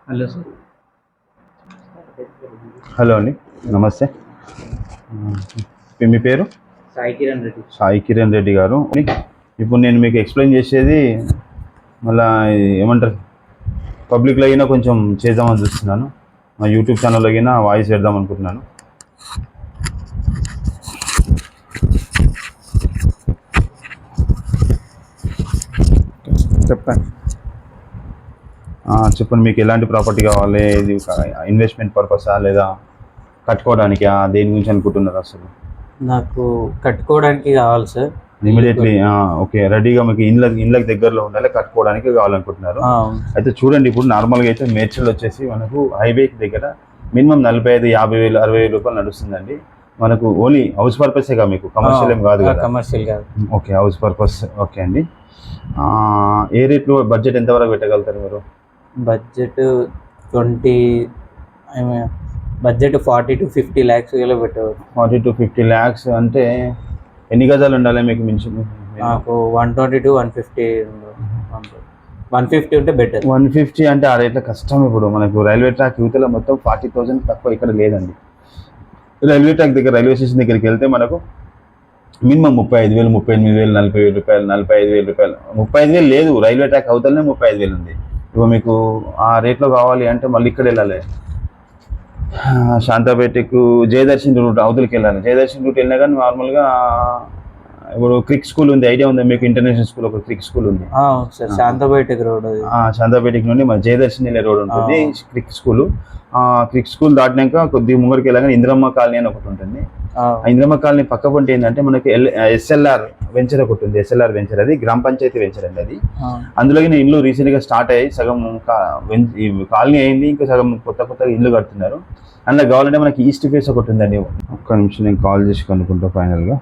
Hello sir. Hello అండి, నమస్తే. మీ పేరు? సాయి కిరణ్ రెడ్డి. సాయి కిరణ్ రెడ్డి గారు. ఇప్పుడు నేను మీకు ఎక్స్ప్లెయిన్ చేసేది మళ్ళీ ఏమంటారు, పబ్లిక్లో అయినా కొంచెం చేద్దామని చూస్తున్నాను. మా యూట్యూబ్ ఛానల్లో అయినా వాయిస్ పెడదాం అనుకుంటున్నాను. చెప్పండి. చెప్పండి, మీకు ఎలాంటి ప్రాపర్టీ కావాలి? ఇది ఇన్వెస్ట్మెంట్ పర్పసా లేదా కట్టుకోవడానికి? దేని గురించి అనుకుంటున్నారు అసలు? నాకు కట్టుకోవడానికి కావాలి సార్. ఇమీడియట్లీ. ఓకే, రెడీగా మీకు ఇండ్లకు దగ్గరలో ఉండాలి, కట్టుకోవడానికి కావాలనుకుంటున్నారు. అయితే చూడండి, ఇప్పుడు నార్మల్గా అయితే మేడ్చల్ వచ్చేసి మనకు హైవేకి దగ్గర మినిమం 45,000, 50,000, 60,000 రూపాయలు నడుస్తుందండి. మనకు ఓన్లీ హౌస్ పర్పసేగా, మీకు కమర్షియల్ ఏం కాదు కదా? కమర్షియల్ కాదు. Okay, house purpose. ఓకే అండి. ఏ రేట్లో బడ్జెట్ ఎంతవరకు పెట్టగలుగుతారు మీరు? బడ్జెట్ 40 to 50 lakhs పెట్టవచ్చు. 40 to 50 lakhs అంటే ఎన్ని గజాలు ఉండాలి మీకు? మించి నాకు 120 to 150. 150 ఉంటే బెటర్. 150 అంటే ఆ రేట్లో కష్టం. ఇప్పుడు మనకు రైల్వే ట్రాక్ యువతలో మొత్తం 40,000 తక్కువ ఇక్కడ లేదండి. రైల్వే ట్రాక్ దగ్గర, రైల్వే స్టేషన్ దగ్గరికి వెళ్తే మనకు మినిమం 35,000, 38,000, 40,000 రూపాయలు, 45,000 రూపాయలు. 35,000 లేదు, రైల్వే ట్రాక్ అవతలనే 35,000 ఉంది. ఇప్పుడు మీకు ఆ రేట్లో కావాలి అంటే మళ్ళీ ఇక్కడ వెళ్ళాలి, శాంతాపేటకు జయదర్శన్ రూట్ అవతలకి వెళ్ళాలి. జయదర్శన్ రూట్ వెళ్ళినా కానీ నార్మల్గా ఇప్పుడు క్రిక్ స్కూల్ ఉంది, ఐడియా ఉంది మీకు? ఇంటర్నేషనల్ స్కూల్, ఒక క్రిక్ స్కూల్ ఉంది. శాంతాపేటకి రోడ్, శాంతాపేటకి నుండి మన జయదర్శన్ వెళ్ళే రోడ్ ఉంటుంది, క్రిక్ స్కూల్. క్రిక్ స్కూల్ దాటినాక కొద్దిగా ముంగడికి వెళ్ళగానే ఇందిరమ్మ కాలనీ అని ఒకటి ఉంటుంది. ఇందిరమ్మ కాలనీ పక్క పొంటి ఏంటంటే మనకి ఎస్ఎల్ఆర్ వెంచర్ ఒకటి ఉంది. ఎస్ఎల్ఆర్ వెంచర్ అది గ్రామ పంచాయతీ వెంచర్ అండి. అది అందులోకి ఇల్లు రీసెంట్గా స్టార్ట్ అయ్యి సగం కాలనీ అయింది, ఇంకా సగం కొత్తగా ఇల్లు కడుతున్నారు. అందులో కావాలంటే మనకి ఈస్ట్ ఫేస్ ఒకటి ఉందండి. ఒక్క నిమిషం నేను కాల్ చేసి కనుక్కుంటా ఫైనల్గా.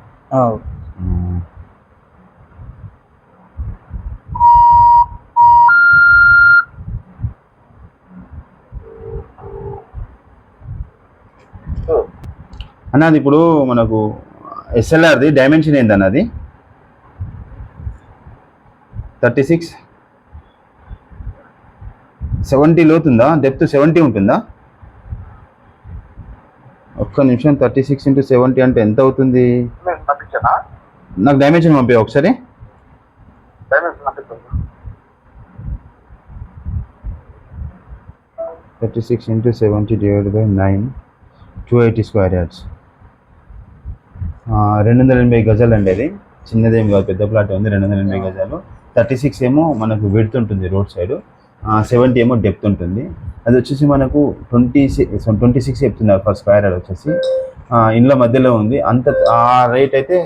అన్నది ఇప్పుడు మనకు ఎస్ఎల్ఆర్ది డైమెన్షన్ ఏందన్న? అది 36, 70 లోతుందా? డెప్త్ 70 ఉంటుందా? ఒక్క నిమిషం, 36 into 70 అంటే ఎంత అవుతుంది? నాకు డైమెన్షన్ పంపే ఒకసారి. 36 into 70 divided by 9, 280 square yards. 280 గజాలు అండి. అది చిన్నదేం కాదు, పెద్ద ప్లాట్ ఉంది. 280 గజాలు. 36 ఏమో మనకు విడ్త్ ఉంటుంది రోడ్ సైడ్, 70 ఏమో డెప్త్ ఉంటుంది. అది వచ్చేసి మనకు 26 చెప్తున్నారు పర్ స్క్వేర్ యార్డ్ వచ్చేసి. ఇంట్లో మధ్యలో ఉంది. అంత ఆ రేట్ అయితే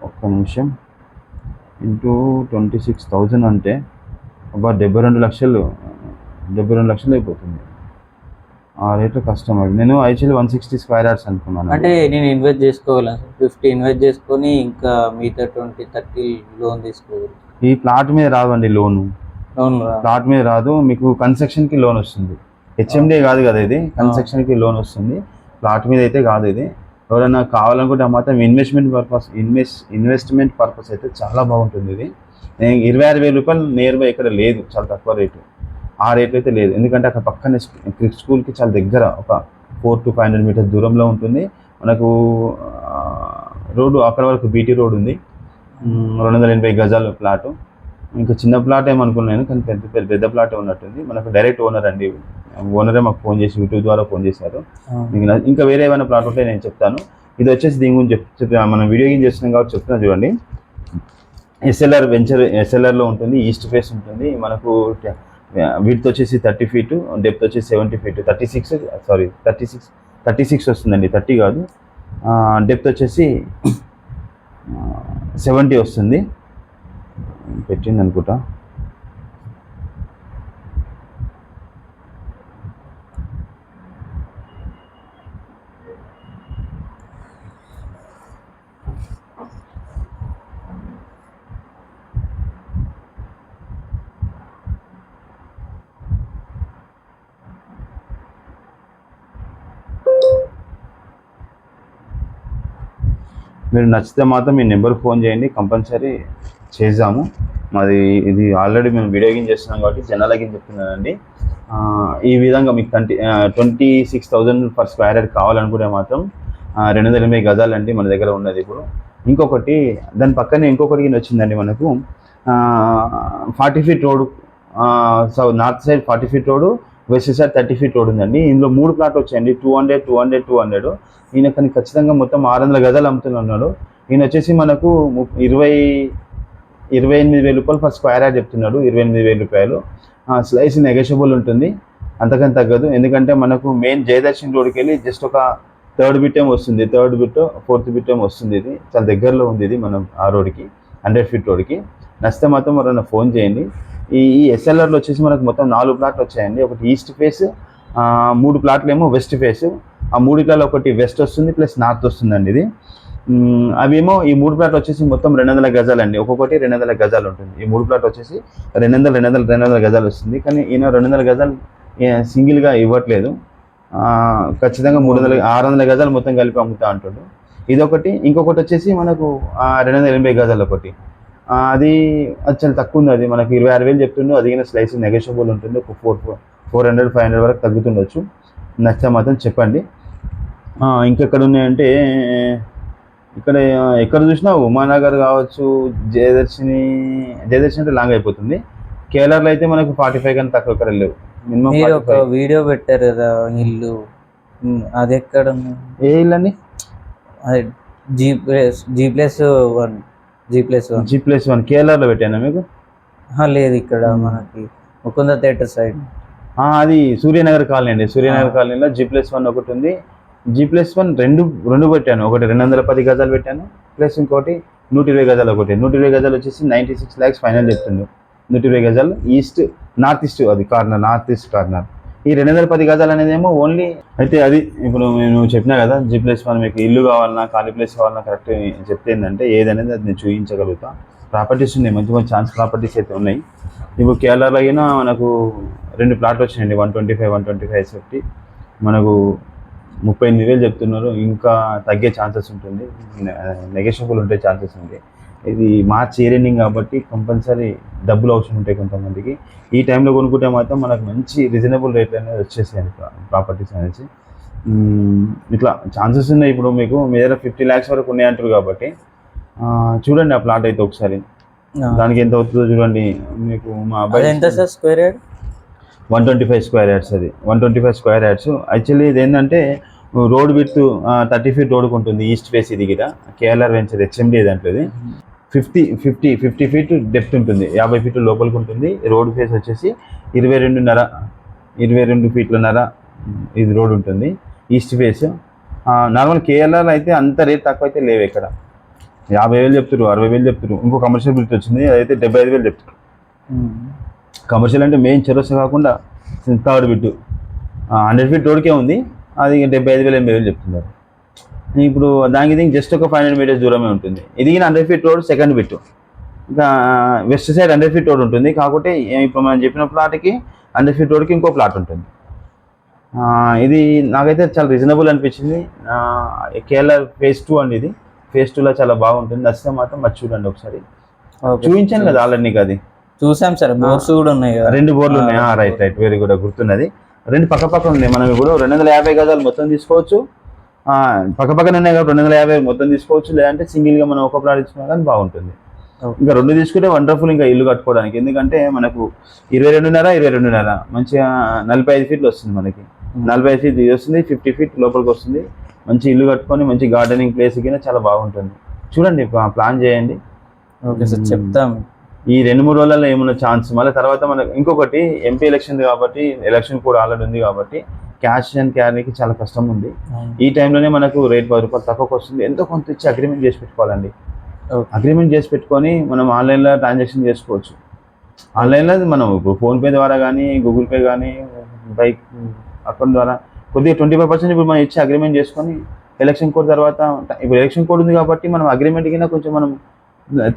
ఒక్క నిమిషం ఇంటూ 26,000 అంటే 72 లక్షలు అయిపోతుంది. ఆ రేట్లో కష్టం. అది నేను యాక్చువల్లీ 160 స్క్వేర్ యార్డ్స్ అనుకున్నాను. అంటే నేను ఇన్వెస్ట్ చేసుకోవాలి, 50 ఇన్వెస్ట్ చేసుకొని ఇంకా మిగతా 20-30 లోన్ తీసుకోవాలి. ఈ ప్లాట్ మీద రాదండి లోను. ప్లాట్ మీద రాదు, మీకు కన్స్ట్రక్షన్కి లోన్ వస్తుంది. హెచ్ఎండి కాదు కదా ఇది, కన్స్ట్రక్షన్కి లోన్ వస్తుంది. ప్లాట్ మీద అయితే కాదు ఇది. ఎవరైనా కావాలనుకుంటే మాత్రం ఇన్వెస్ట్మెంట్ పర్పస్ అయితే చాలా బాగుంటుంది ఇది. 26,000 రూపాయలు నియర్ బై ఇక్కడ లేదు, చాలా తక్కువ రేటు. ఆ రేట్లు అయితే లేదు, ఎందుకంటే అక్కడ పక్కనే క్రిక్ స్కూల్కి చాలా దగ్గర, ఒక 400 to 500 మీటర్స్ దూరంలో ఉంటుంది. మనకు రోడ్డు అక్కడ వరకు బీటీ రోడ్ ఉంది. 280 గజాలు ప్లాటు. ఇంకా చిన్న ప్లాట్ ఏమనుకున్నాను, కానీ పెద్ద ప్లాటే ఉన్నట్టుంది. మనకు డైరెక్ట్ ఓనర్ అండి, ఓనరే మాకు ఫోన్ చేసి యూట్యూబ్ ద్వారా ఫోన్ చేశారు. ఇంకా వేరే ఏమైనా ప్లాట్ ఉంటే నేను చెప్తాను. ఇది వచ్చేసి దీని గురించి మనం వీడియో గేమ్ చేస్తున్నాం కాబట్టి చెప్తున్నా చూడండి. ఎస్ఎల్ఆర్ వెంచర్, ఎస్ఎల్ఆర్లో ఉంటుంది, ఈస్ట్ ఫేస్ ఉంటుంది. మనకు విడ్త్ వచ్చేసి 30 feet, డెప్త్ వచ్చేసి 70 feet. 36 వస్తుందండి, 30 కాదు. డెప్త్ వచ్చేసి 70 వస్తుంది. పెట్టింది అనుకుంటా. మీరు నచ్చితే మాత్రం మీ నెంబర్ ఫోన్ చేయండి, కంపల్సరీ చేద్దాము. మాది ఇది ఆల్రెడీ మేము వీడియో గేమ్ చేస్తున్నాం కాబట్టి జనాలకి చెప్తున్నానండి. ఈ విధంగా మీకు 26,000 పర్ స్క్వేర్ యార్డ్ కావాలనుకుంటే మాత్రం 280 గజాలు అండి మన దగ్గర ఉన్నది. ఇప్పుడు ఇంకొకటి దాని పక్కనే ఇంకొకటి వచ్చిందండి మనకు 40 feet road, north side 40 feet road, west side 30 feet road ఉందండి. ఇందులో 3 ప్లాట్లు వచ్చాయండి, 200, 200, 200. ఈయన కానీ ఖచ్చితంగా మొత్తం 600 గజాలు అమ్ముతున్నాడు. ఈయన వచ్చేసి మనకు 28,000 రూపాయలు పర్ స్క్వేర్ యార్డ్ చెప్తున్నాడు. 28,000 రూపాయలు. స్లైస్ నెగోషియబుల్ ఉంటుంది, అంతకని తగ్గదు. ఎందుకంటే మనకు మెయిన్ జయదర్శన్ రోడ్కి వెళ్ళి జస్ట్ ఒక 3rd బిట్ ఏమో వస్తుంది, 3rd బిట్ 4th బిట్ ఏమో వస్తుంది. ఇది చాలా దగ్గరలో ఉంది ఇది మనం ఆ రోడ్కి, 100 ఫీట్ రోడ్కి. నచ్చితే మాత్రం ఎవరైనా ఫోన్ చేయండి. ఈ ఎస్ఎల్ఆర్లో వచ్చేసి మనకు మొత్తం 4 ప్లాట్లు వచ్చాయండి. ఒకటి ఈస్ట్ ఫేస్, 3 ప్లాట్లు ఏమో వెస్ట్ ఫేస్. ఆ 3 ఒకటి వెస్ట్ వస్తుంది ప్లస్ నార్త్ వస్తుందండి ఇది. అవేమో ఈ 3 ప్లాట్లు వచ్చేసి మొత్తం 200 గజాలు అండి. ఒక్కొక్కటి 200 గజాలు ఉంటుంది. ఈ 3 ప్లాట్లు వచ్చేసి 200 గజాలు వస్తుంది. కానీ ఈయన 200 గజాలు సింగిల్గా ఇవ్వట్లేదు, ఖచ్చితంగా 600 గజాలు మొత్తం కలిపి అమ్ముతా అంటాడు. ఇదొకటి. ఇంకొకటి వచ్చేసి మనకు 280 గజాలు ఒకటి, అది చాలా తక్కువ ఉంది. అది మనకి 26,000 చెప్తుండే. అది స్లైస్ నెగోషియబుల్ ఉంటుంది. ఒక 400, 500 వరకు తగ్గుతుండొచ్చు. నచ్చితే మాత్రం చెప్పండి. ఇంకెక్కడ ఉన్నాయంటే ఇక్కడ ఎక్కడ చూసినా ఉమానగర్ కావచ్చు, జయదర్శిని అంటే లాంగ్ అయిపోతుంది. కేరళలో అయితే మనకు 45 కన్నా తక్కువ ఎక్కడ లేవు. మినిమం ఒక వీడియో పెట్టారు కదా ఇల్లు, అది ఎక్కడ ఏ ఇల్లు అండి? G+1 కేరళలో పెట్టాను మీకు. లేదు, ఇక్కడ మనకి ముకుంద థియేటర్ సైడ్. అది సూర్యనగర్ కాలనీ అండి. సూర్యనగర్ కాలనీలో G+1 ఒకటి ఉంది. G+1 రెండు పెట్టాను. ఒకటి 210 గజాలు పెట్టాను, ప్లస్ ఇంకోటి 120 గజాలు ఒకటి. 120 గజాలు వచ్చేసి 96 lakhs ఫైనల్ చెప్తుండు. 120 గజాలు నార్త్ ఈస్ట్, అది కార్నర్, నార్త్ ఈస్ట్ కార్నర్. ఈ 210 గజాలు అనేది ఏమో ఓన్లీ. అయితే అది ఇప్పుడు నేను చెప్పినా కదా, G+1 మీకు ఇల్లు కావాలన్నా ఖాళీ ప్లేస్ కావాలన్నా కరెక్ట్ చెప్తే ఏంటంటే ఏదనేది అది నేను చూపించగలుగుతా. ప్రాపర్టీస్ ఉన్నాయి, మంచి మంచి ఛాన్స్ ప్రాపర్టీస్ అయితే ఉన్నాయి. ఇప్పుడు కేరళలో అయినా మనకు 2 ప్లాట్లు వచ్చినాయండి, 125 సెఫ్టీ. మనకు 38,000 చెప్తున్నారు. ఇంకా తగ్గే ఛాన్సెస్ ఉంటుంది, నెగోషియబుల్ ఉండే ఛాన్సెస్ ఉంటాయి. ఇది మార్చ్ ఇయర్ ఎండింగ్ కాబట్టి కంపల్సరీ డబ్బులు అవసరం ఉంటాయి కొంతమందికి. ఈ టైంలో కొనుక్కుంటే మాత్రం మనకు మంచి రీజనబుల్ రేట్లు అనేది వచ్చేసాయి ప్రాపర్టీస్ అనేసి. ఇట్లా ఛాన్సెస్ ఉన్నాయి. ఇప్పుడు మీకు మీ దగ్గర 50 lakhs వరకు ఉన్నాయంటారు కాబట్టి చూడండి ఆ ప్లాట్ అయితే ఒకసారి, దానికి ఎంత అవుతుందో చూడండి. మీకు మా అబ్బాయి ఎంత sir square yard? 125 square yards. అది 125 స్క్వేర్ యార్డ్స్. యాక్చువల్లీ ఇది ఏంటంటే రోడ్ విడ్త్ 30 ఫీట్ రోడ్కి ఉంటుంది. ఈస్ట్ ఫేస్ ఇది గిట కేఎల్ఆర్ వెంచర్ HMD దాంట్లో ఇది 50 ఫీట్ డెప్త్ ఉంటుంది, 50 ఫీట్ లోపలికి ఉంటుంది. రోడ్ ఫేస్ వచ్చేసి 22 ఫీట్లన్నర ఇది రోడ్ ఉంటుంది ఈస్ట్ ఫేస్. నార్మల్ కేఎల్ఆర్ అయితే అంత రేట్ తక్కువ అయితే లేవు. ఇక్కడ 50,000 చెప్తారు, 60,000 చెప్తారు. ఇంకో కమర్షియల్ బిల్ట్ వచ్చింది, అదైతే 75,000 చెప్తారు. కమర్షియల్ అంటే మెయిన్ చెరోసా కాకుండా 3rd బిట్ 100 ఫీట్ రోడ్కే ఉంది, అది 75,000, 80,000 చెప్తున్నారు. ఇప్పుడు దానికి దీనికి జస్ట్ ఒక 500 మీటర్స్ దూరమే ఉంటుంది. ఇది 100 ఫీట్ రోడ్ 2nd బిట్. ఇంకా వెస్ట్ సైడ్ 100 ఫీట్ రోడ్ ఉంటుంది. కాకపోతే ఇప్పుడు మనం చెప్పిన ప్లాట్కి 100 ఫీట్ రోడ్కి ఇంకో ప్లాట్ ఉంటుంది. ఇది నాకైతే చాలా రీజనబుల్ అనిపించింది. కేరళ phase 2 అండి. ఇది phase 2లో చాలా బాగుంటుంది. నచ్చితే మాత్రం మరి చూడండి ఒకసారి. చూపించాను కదా ఆల్రెడీ నీకు, అది చూసాం సార్. బోర్స్ కూడా ఉన్నాయి, 2 బోర్లు ఉన్నాయి. Right very good, గుర్తున్నది. 2 పక్క ఉన్నాయి. మనం ఇప్పుడు 250 గజాలు మొత్తం తీసుకోవచ్చు, పక్కనే ఉన్నాయి కాబట్టి 250 మొత్తం తీసుకోవచ్చు. లేదంటే సింగిల్గా మనం ఒక ప్లాట్ ఇచ్చినా కానీ బాగుంటుంది. ఇంకా 2 తీసుకుంటే వండర్ఫుల్ ఇంకా ఇల్లు కట్టుకోవడానికి. ఎందుకంటే మనకు 22.5 మంచిగా 45 ఫీట్లు వస్తుంది మనకి. 45 ఫీట్ ఇది వస్తుంది, 50 ఫీట్ లోపలికి వస్తుంది. మంచి ఇల్లు కట్టుకొని మంచి గార్డెనింగ్ ప్లేస్ కింద చాలా బాగుంటుంది. చూడండి, ప్లాన్ చేయండి. ఓకే సార్, చెప్తాం. ఈ 2-3 రోజులలో ఏమన్నా ఛాన్స్. మళ్ళీ తర్వాత మనకు ఇంకొకటి ఎంపీ ఎలక్షన్ కాబట్టి, ఎలక్షన్ కూడా ఆల్రెడీ ఉంది కాబట్టి క్యాష్ అండ్ క్యారీకి చాలా కష్టం ఉంది. ఈ టైంలోనే మనకు రేట్ 10 రూపాయలు తక్కువకి వస్తుంది. ఎంతో కొంత ఇచ్చి అగ్రిమెంట్ చేసి పెట్టుకోవాలండి. అగ్రిమెంట్ చేసి పెట్టుకొని మనం ఆన్లైన్లో ట్రాన్సాక్షన్ చేసుకోవచ్చు. ఆన్లైన్లో మనం ఇప్పుడు ఫోన్పే ద్వారా కానీ, గూగుల్ పే కానీ, బైక్ అకౌంట్ ద్వారా కొద్దిగా 25% ఇప్పుడు మనం ఇచ్చి అగ్రిమెంట్ చేసుకొని ఎలక్షన్ కోడ్ తర్వాత, ఇప్పుడు ఎలక్షన్ కోడ్ ఉంది కాబట్టి మనం అగ్రిమెంట్ కింద కొంచెం మనం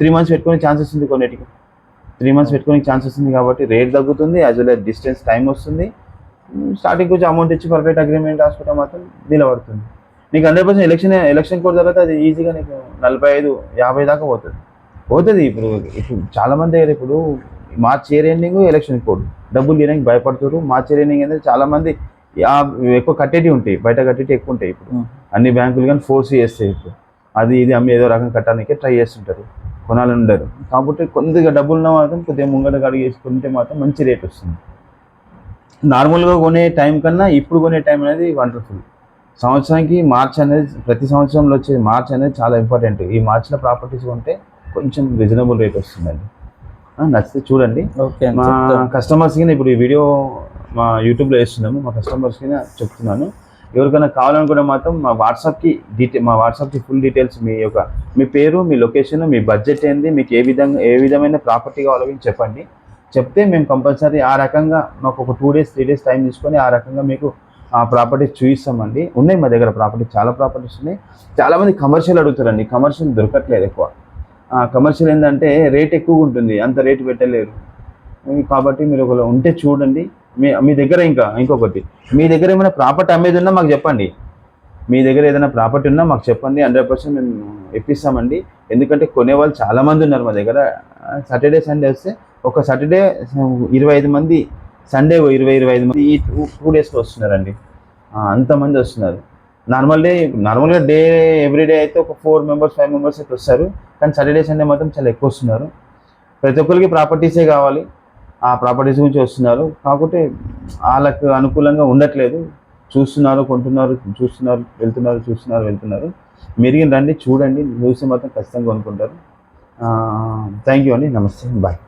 3 months పెట్టుకునే ఛాన్సెస్ ఉంది. కొన్నిటికి 3 months పెట్టుకునే ఛాన్సెస్ ఉంది కాబట్టి రేట్ తగ్గుతుంది, as well as distance time వస్తుంది. స్టార్టింగ్ కొంచెం అమౌంట్ ఇచ్చి పర్ఫెక్ట్ అగ్రిమెంట్ రాసుకుంటే మాత్రం నిలబడుతుంది. నీకు 100% ఎలక్షన్ కోడ్ తర్వాత అది ఈజీగా నీకు 45-50 దాకా పోతుంది. పోతుంది. ఇప్పుడు చాలా మంది దగ్గర ఇప్పుడు March year ending election code డబ్బులు తీయడానికి భయపడుతారు. మార్చ్ ఇయర్ ఎండింగ్ అనేది చాలా మంది ఎక్కువ కట్టేటివి ఉంటాయి, బయట కట్టేటి ఎక్కువ ఉంటాయి. ఇప్పుడు అన్ని బ్యాంకులు కానీ ఫోర్స్ చేస్తాయి. ఇప్పుడు అది ఇది అమ్మి ఏదో రకం కట్టడానికి ట్రై చేస్తుంటారు, కొనాలని ఉండరు. కాబట్టి కొద్దిగా డబ్బులు మాత్రం కొద్దిగా ముంగట అడిగి వేసుకుంటే మాత్రం మంచి రేట్ వస్తుంది. నార్మల్గా కొనే టైం కన్నా ఇప్పుడు కొనే టైం అనేది వండర్ఫుల్. సంవత్సరానికి మార్చ్ అనేది, ప్రతి సంవత్సరంలో వచ్చే మార్చ్ అనేది చాలా ఇంపార్టెంట్. ఈ మార్చిలో ప్రాపర్టీస్ కొంటే కొంచెం రీజనబుల్ రేట్ వస్తుందండి. నచ్చితే చూడండి. మా కస్టమర్స్కి ఇప్పుడు ఈ వీడియో మా యూట్యూబ్లో వేస్తున్నాము, మా కస్టమర్స్కి చెప్తున్నాను. ఎవరికైనా కావాలనుకుంటే మాత్రం మా వాట్సాప్కి ఫుల్ డీటెయిల్స్, మీ పేరు, మీ లొకేషన్, మీ బడ్జెట్ ఏంది, మీకు ఏ విధమైన ప్రాపర్టీ కావాలో చెప్పండి. చెప్తే మేము కంపల్సరీ ఆ రకంగా మాకు ఒక 2 days 3 days టైం తీసుకొని ఆ రకంగా మీకు ఆ ప్రాపర్టీస్ చూపిస్తామండి. ఉన్నాయి మా దగ్గర ప్రాపర్టీస్, చాలా ప్రాపర్టీస్ ఉన్నాయి. చాలామంది కమర్షియల్ అడుగుతారండి, కమర్షియల్ దొరకట్లేదు ఎక్కువ. కమర్షియల్ ఏంటంటే రేట్ ఎక్కువగా ఉంటుంది, అంత రేటు పెట్టలేరు. కాబట్టి మీరు ఒకవేళ ఉంటే చూడండి. మీ దగ్గర ఇంకొకటి, మీ దగ్గర ఏమైనా ప్రాపర్టీ అమ్మేది ఉన్నా మాకు చెప్పండి. మీ దగ్గర ఏదైనా ప్రాపర్టీ ఉన్నా మాకు చెప్పండి, 100% మేము ఇప్పిస్తామండి. ఎందుకంటే కొనేవాళ్ళు చాలామంది ఉన్నారు మా దగ్గర. సాటర్డే సండే వస్తే ఒక సాటర్డే 25 మంది, సండే 20-25 మంది ఈ 2 daysలో వస్తున్నారండి. అంతమంది వస్తున్నారు. నార్మల్గా ఎవ్రీడే అయితే ఒక 4 members 5 members అయితే వస్తారు. కానీ సాటర్డే సండే మాత్రం చాలా ఎక్కువ వస్తున్నారు. ప్రతి ఒక్కరికి ప్రాపర్టీసే కావాలి, ఆ ప్రాపర్టీస్ గురించి వస్తున్నారు. కాకపోతే వాళ్ళకు అనుకూలంగా ఉండట్లేదు. చూస్తున్నారు, కొంటున్నారు, వెళ్తున్నారు. మీరు రండి, చూడండి, చూసి మాత్రం ఖచ్చితంగా కొనుక్కుంటారు. థ్యాంక్ యూ అండి. నమస్తే, బాయ్.